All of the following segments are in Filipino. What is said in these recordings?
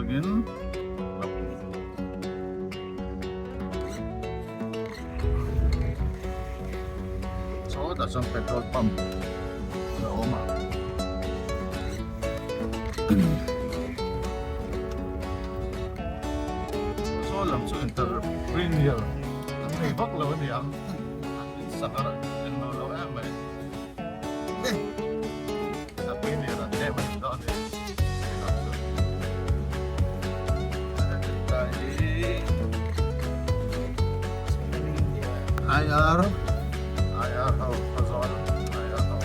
Tingin. So, that's ang petrol pump sa Oma. So, alam so entrepreneur. Ang ibak lawan niya. Sa karat, yung nalawa yan ba eh. Entrepreneur at Evan doon eh. IR how Fazol IR how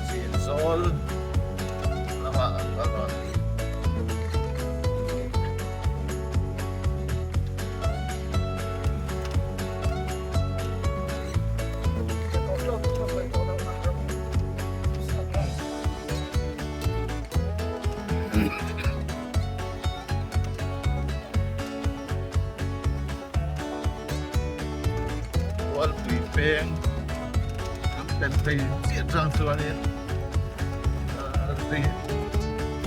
Sinsol Lama Fazol Wal Peng Ang tentay siya sang suwanin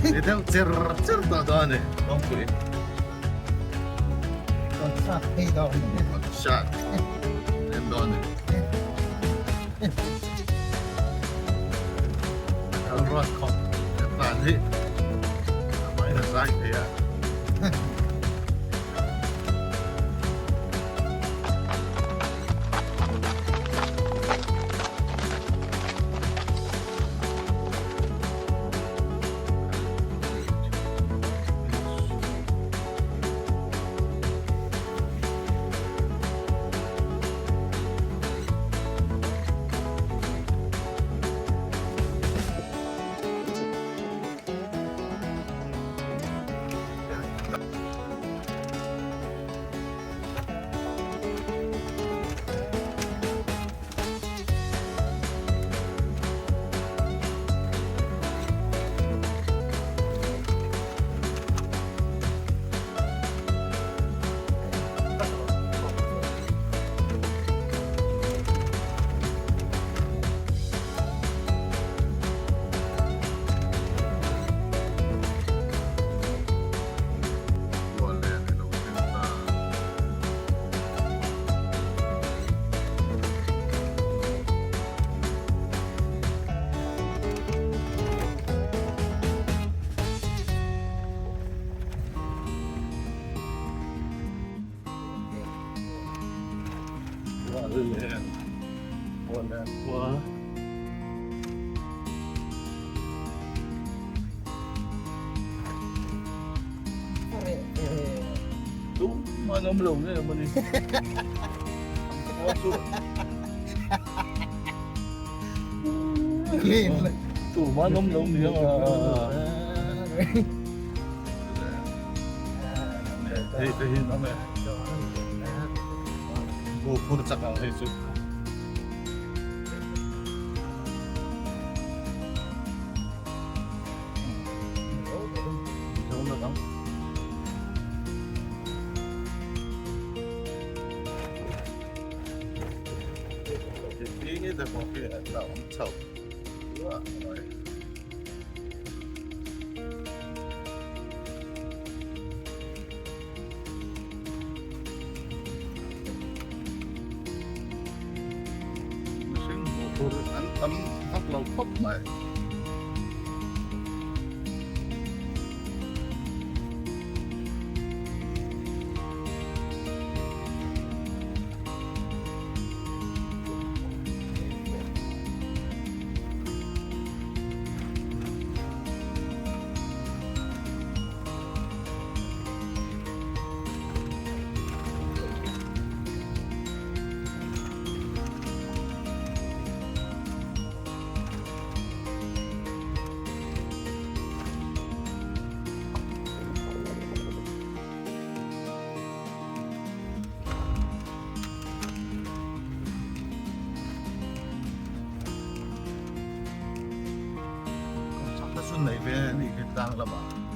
Ito cer doon eh Bangko eh Shot Yan doon eh Kalruat ko Tali May nasay kaya Wala po Ito, manamlaw na naman eh Ito, manamlaw niya Hitahin namin Bukod sa kahit Ini dah kopi atau tahu. Wah, baik. Mesin motor antam kalau pop mai. Sunday, ikit lang ba?